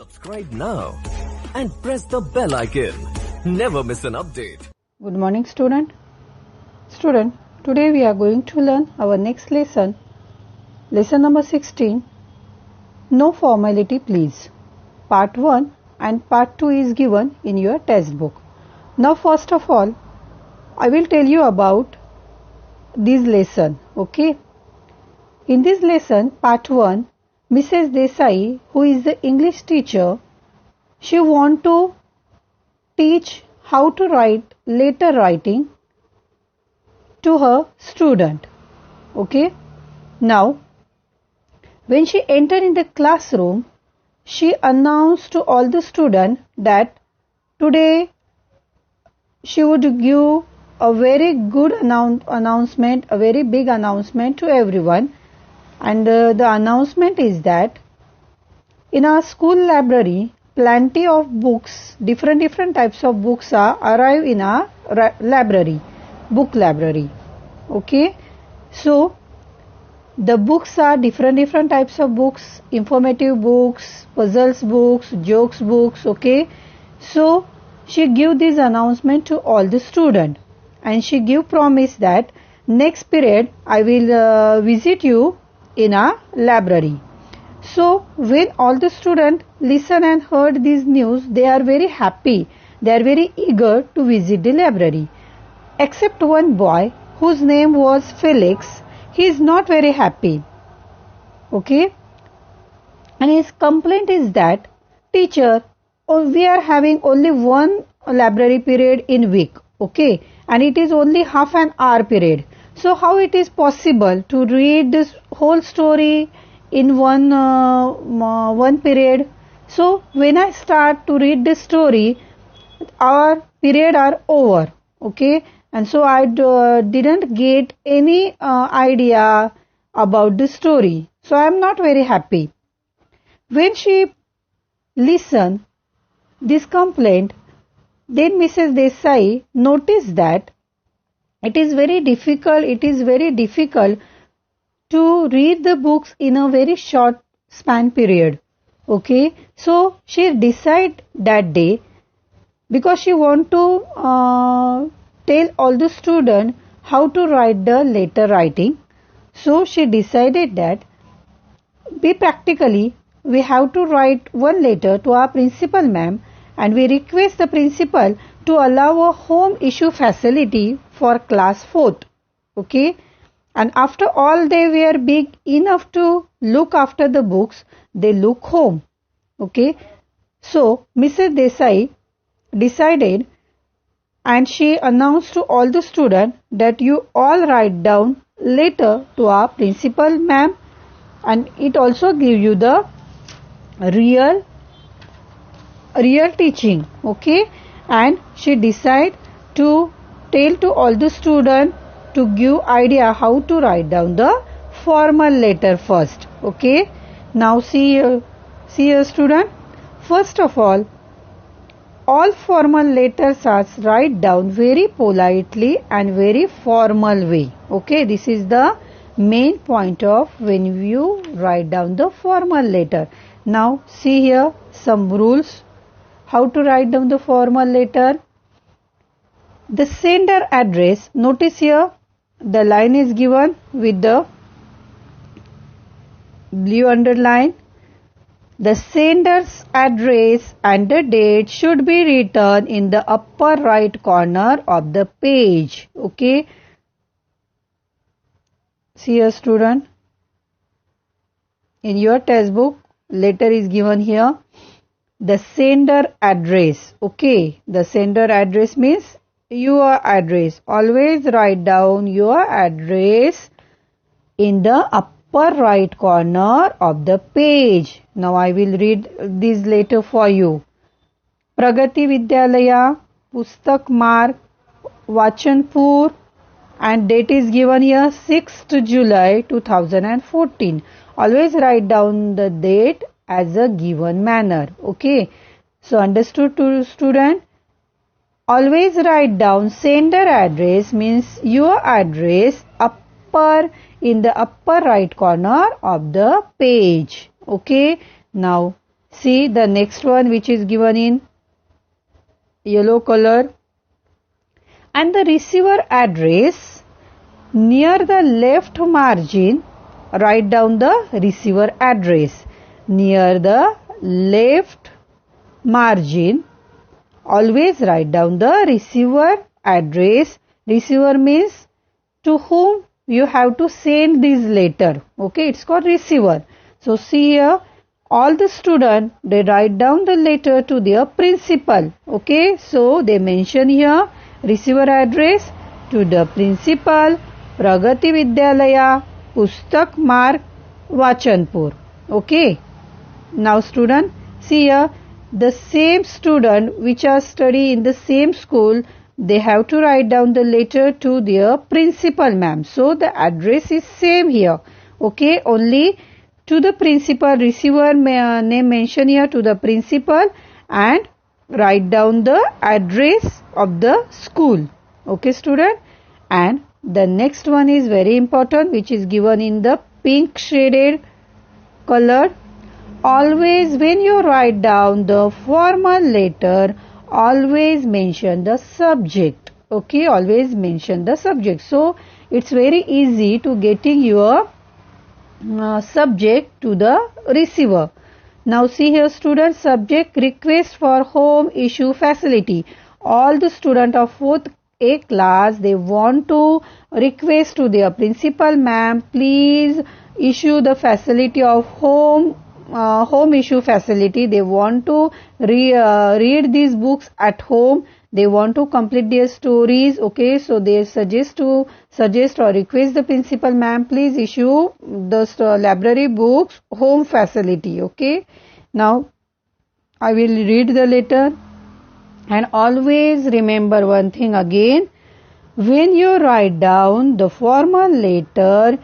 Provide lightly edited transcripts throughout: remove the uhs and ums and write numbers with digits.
Subscribe now and press the bell icon. Never miss an update. Good morning, student. Today we are going to learn our next lesson. Lesson number 16. No formality, please. Part 1 and part 2 is given in your textbook. Now, first of all, I will tell you about this lesson. Okay. In this lesson, part 1, Mrs. Desai, who is the English teacher, she want to teach how to write letter writing to her student. Okay. Now, when she entered in the classroom, she announced to all the students that today she would give a very good announcement, a very big announcement to everyone. And the announcement is that in our school library, plenty of books, different types of books are arrive in our library, book library. Okay. So, the books are different types of books, informative books, puzzles books, jokes books. Okay. So, she give this announcement to all the students. And she give promise that next period I will visit you in a library. So when all the students listen and heard this news, they are very happy. They are very eager to visit the library. Except one boy whose name was Felix. He is not very happy. Okay. And his complaint is that, teacher, we are having only one library period in week. Okay. And it is only half an hour period. So how it is possible to read this whole story in one period? So when I start to read this story, our period are over. Okay. And so I didn't get any idea about the story. So I am not very happy. When she listened this complaint, then Mrs. Desai noticed that it is very difficult to read the books in a very short span period. Okay. So she decided that day, because she want to tell all the students how to write the letter writing. So she decided that we have to write one letter to our principal ma'am, and we request the principal to allow a home issue facility for class 4th. Okay. And after all they were big enough to look after the books, they look home. Okay. So Mrs. Desai decided, and she announced to all the students that you all write down letter to our principal ma'am, and it also gives you the real teaching. Okay. And she decided to tell to all the students to give idea how to write down the formal letter first. Okay. Now see here student. First of all formal letters are write down very politely and very formal way. Okay. This is the main point of when you write down the formal letter. Now see here some rules. How to write down the formal letter? The sender address, notice here the line is given with the blue underline. The sender's address and the date should be written in the upper right corner of the page. Okay. See here student, in your textbook letter is given here. The sender address. Okay. The sender address means your address. Always write down your address in the upper right corner of the page. Now I will read this letter for you. Pragati Vidyalaya, Pustak Marg, Vachanpur, and date is given here 6th July 2014. Always write down the date as a given manner. Okay. So understood to student? Always write down sender address means your address in the upper right corner of the page. Okay. Now See the next one, which is given in yellow color. And the receiver address, near the left margin, write down the receiver address. Near the left margin, always write down the receiver address. Receiver means to whom you have to send this letter. Okay, it's called receiver. So see here, all the students, they write down the letter to their principal. Okay, so they mention here receiver address to the principal, Pragati Vidyalaya, Pustak Marg, Vachanpur. Okay, now student, see here, the same student which are study in the same school, they have to write down the letter to their principal ma'am. So the address is same here. Okay, only to the principal, receiver name mention here to the principal, and write down the address of the school. Okay student, and the next one is very important, which is given in the pink shaded color. Always when you write down the formal letter, always mention the subject. Okay, always mention the subject. So it's very easy to getting your subject to the receiver. Now see here students, subject request for home issue facility. All the students of 4th A class, they want to request to their principal ma'am, please issue the facility of home issue facility. They want to read these books at home. They want to complete their stories. Okay, so they suggest or request the principal ma'am, please issue the library books home facility. Okay, now I will read the letter, and always remember one thing again, when you write down the formal letter,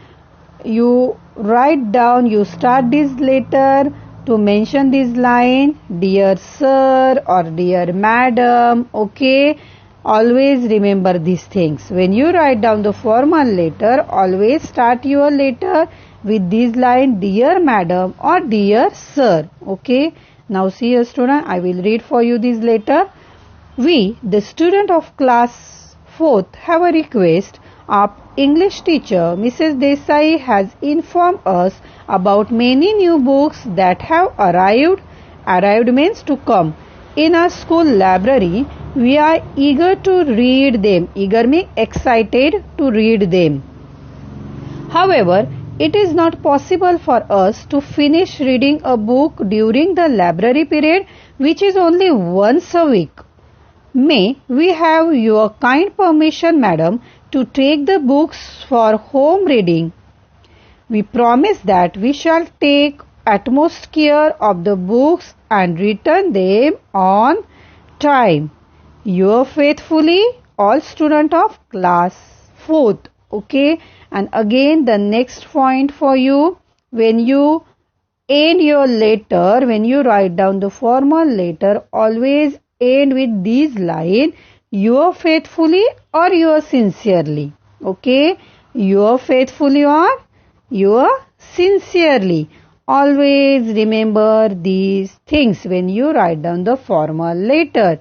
you write down, you start this letter to mention this line, dear sir or dear madam. Okay, always remember these things. When you write down the formal letter, always start your letter with this line, dear madam or dear sir. Okay, now see here student, I will read for you this letter. We, the student of class 4th, have a request. Our English teacher, Mrs. Desai, has informed us about many new books that have arrived. Arrived means to come. In our school library, we are eager to read them. Eager means excited to read them. However, it is not possible for us to finish reading a book during the library period, which is only once a week. May we have your kind permission, madam, to take the books for home reading. We promise that we shall take utmost care of the books and return them on time. Yours faithfully, all students of class 4th. Okay, and again the next point for you, when you end your letter, when you write down the formal letter, always end with these lines, yours faithfully or yours sincerely. Okay, yours faithfully or yours sincerely. Always remember these things when you write down the formal letter.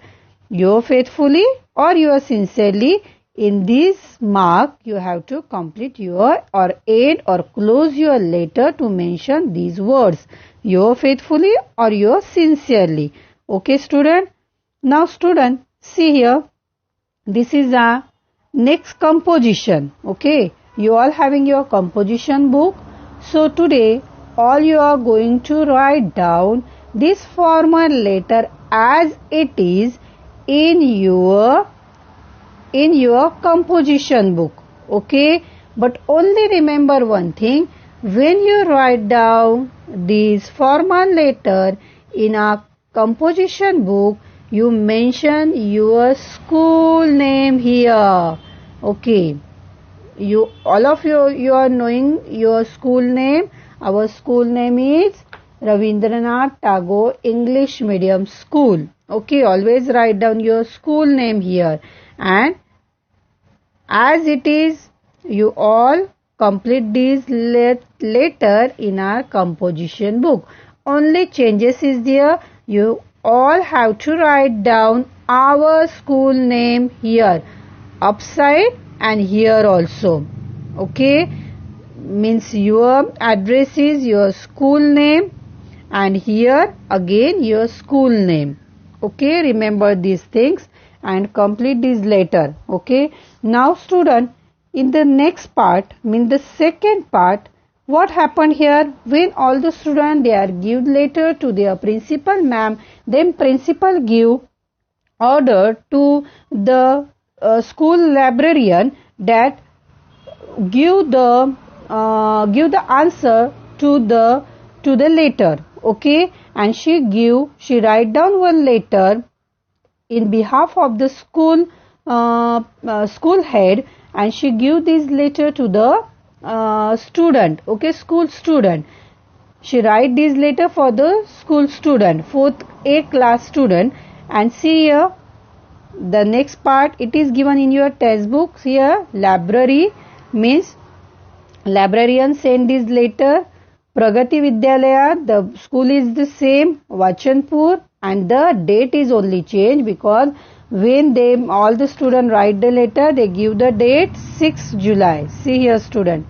Yours faithfully or yours sincerely. In this mark, you have to complete your or end or close your letter to mention these words. Yours faithfully or yours sincerely. Okay, student. Now, student, see here. This is a next composition. Okay, you all having your composition book. So today, all you are going to write down this formal letter as it is in your composition book. Okay, but only remember one thing, when you write down this formal letter in a composition book, you mention your school name here. Okay, you all of you are knowing your school name. Our school name is Ravindranath Tagore English Medium School. Okay, always write down your school name here, and as it is, you all complete this letter in our composition book. only changes is there. You all have to write down our school name here, upside and here also. Okay, means your address is your school name and here again your school name. Okay, remember these things and complete this letter. Okay, now student, in the next part, mean the second part, what happened here? When all the students they are give letter to their principal ma'am, then principal give order to the school librarian that give the answer to the letter. Okay, and she write down one letter in behalf of the school school head, and she give this letter to the student. Okay, school student. She write this letter for the school student, 4th A class student. And see here, the next part, it is given in your textbooks here. Library means librarian send this letter. Pragati Vidyalaya, the school is the same, Vachanpur, and the date is only changed because when they all the students write the letter, they give the date 6 July. See here student,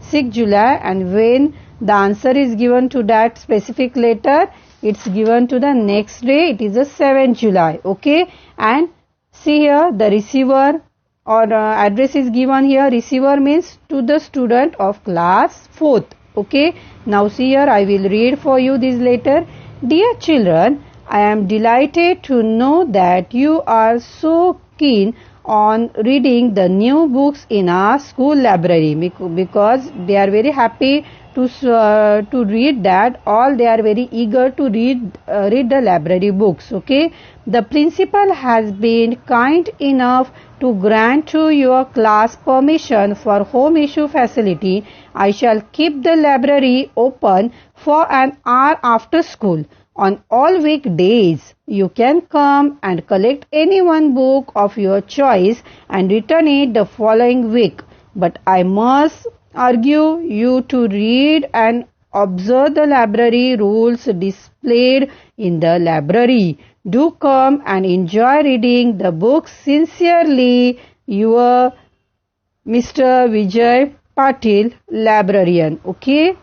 6 July, and when the answer is given to that specific letter, it's given to the next day, it is the 7 July. Okay, and see here the receiver or address is given here. Receiver means to the student of class 4th. Okay, now see here, I will read for you this letter. Dear children, I am delighted to know that you are so keen on reading the new books in our school library, because they are very happy to read that. All they are very eager to read the library books. Okay, the principal has been kind enough to grant to your class permission for home issue facility. I shall keep the library open for an hour after school. On all weekdays, you can come and collect any one book of your choice and return it the following week. But I must urge you to read and observe the library rules displayed in the library. Do come and enjoy reading the books. Sincerely, your Mr. Vijay Patil, librarian. Okay.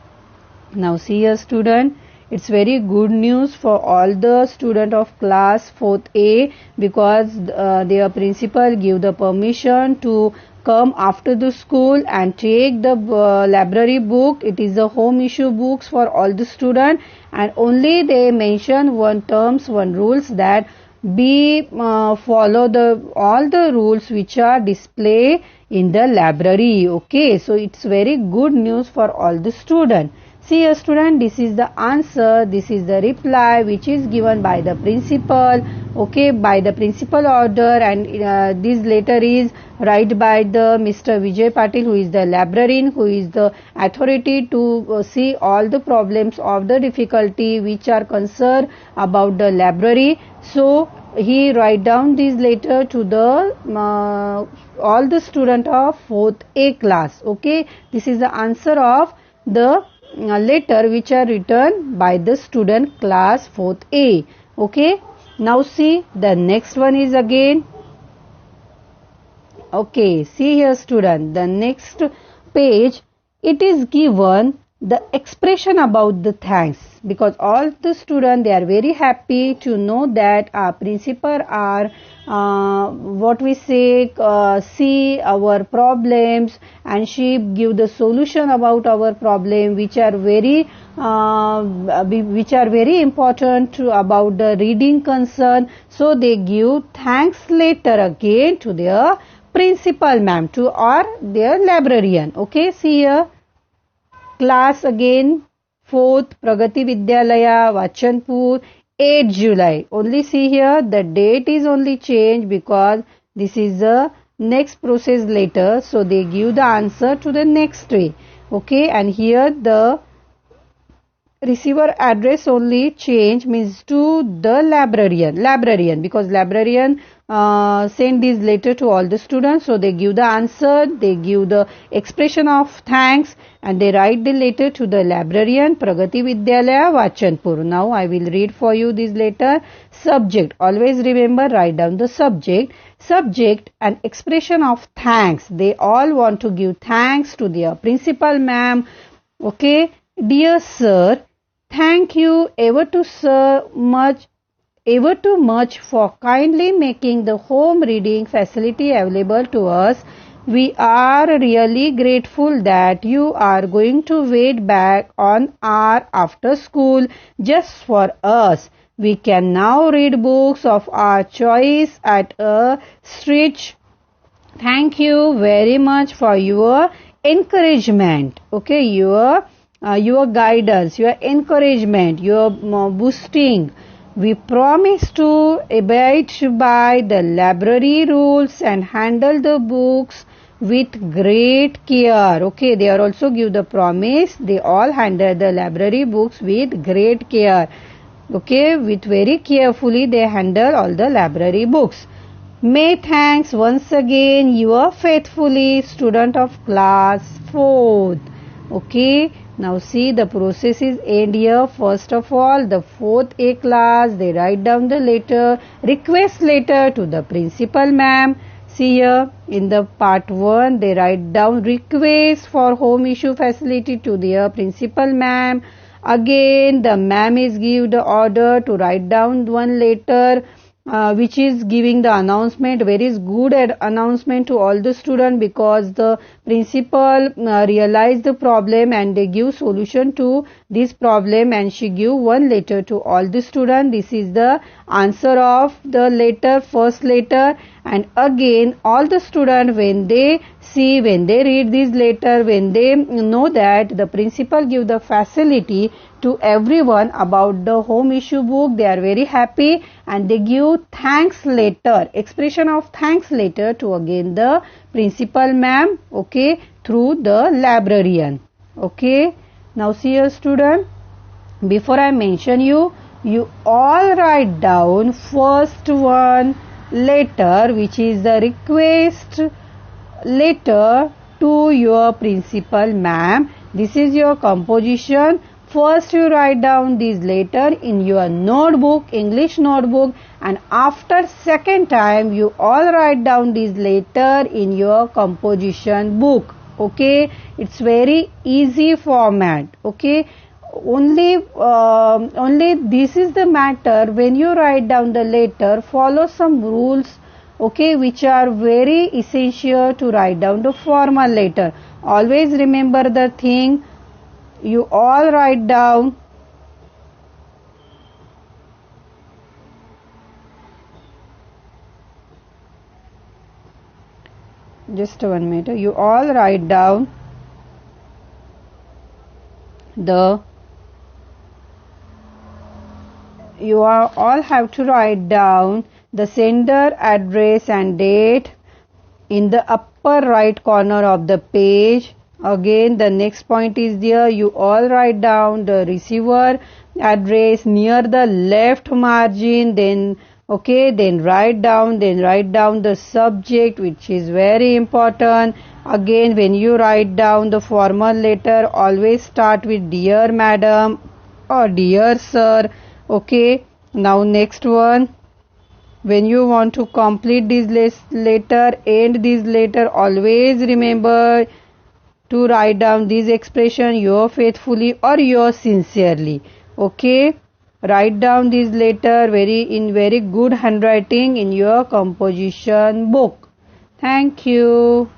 Now see here student, it's very good news for all the student of class 4th A, because their principal give the permission to come after the school and take the library book. It is the home issue books for all the student, and only they mention one terms, one rules, that follow all the rules which are displayed in the library. Okay, so it's very good news for all the student. See a student, this is the answer, this is the reply which is given by the principal. Okay, by the principal order, and this letter is written by the Mr. Vijay Patil, who is the librarian, who is the authority to see all the problems of the difficulty which are concerned about the library. So he write down this letter to the all the student of 4th A class. Okay, this is the answer of the letter which are written by the student class 4th A. Okay, now see the next one is again. Okay, see here student, the next page, it is given the expression about the thanks, because all the students they are very happy to know that our principal are what we say see our problems, and she give the solution about our problem which are very important to about the reading concern. So they give thanks letter again to their principal ma'am, to or their librarian. Okay, see here, class again 4th Pragati Vidyalaya, Vachanpur, 8 July. Only see here the date is only changed because this is the next process later. So they give the answer to the next day. Okay, and here the receiver address only change, means to the librarian, because librarian send this letter to all the students. So they give the answer, they give the expression of thanks, and they write the letter to the librarian, Pragati Vidyalaya, Vachanpur. Now I will read for you this letter. Subject, always remember, write down the subject. Subject and expression of thanks. They all want to give thanks to their principal ma'am. Okay, dear sir, thank you ever too much for kindly making the home reading facility available to us. We are really grateful that you are going to wait back on our after school just for us. We can now read books of our choice at a stretch. Thank you very much for your encouragement. Okay, your guidance, your encouragement, your boosting. We promise to abide by the library rules and handle the books with great care. Okay, they are also give the promise. They all handle the library books with great care. Okay, with very carefully they handle all the library books. May thanks once again, your faithfully student of class 4th. Okay, now see the process is end here. First of all, the 4th A class, they write down the letter, request letter to the principal ma'am. See here in the part 1, they write down request for home issue facility to their principal ma'am. Again, the ma'am is give the order to write down one letter which is giving the announcement, very good announcement to all the students, because the principal realized the problem and they give solution to this problem, and she give one letter to all the students. This is the answer of the letter, first letter. And again, all the students, when they read this letter, when they know that the principal give the facility to everyone about the home issue book, they are very happy and they give thanks letter, expression of thanks letter to again the principal ma'am, okay, through the librarian. Okay, now see your student, before I mention you all write down first one letter, which is the request letter to your principal ma'am. This is your composition. First you write down this letter in your notebook, English notebook, and after second time you all write down this letter in your composition book. Okay, it's very easy format. Okay, only this is the matter, when you write down the letter, follow some rules, okay, which are very essential to write down the formal letter. Always remember the thing, you all write down just 1 minute, you all write down all have to write down the sender, address and date in the upper right corner of the page. Again, the next point is there, you all write down the receiver address near the left margin, then write down the subject, which is very important. Again, when you write down the formal letter, always start with dear madam or dear sir. Okay, now next one, when you want to complete this letter, end this letter, always remember to write down this expression, your faithfully or your sincerely. Okay, write down this letter in very good handwriting in your composition book. Thank you.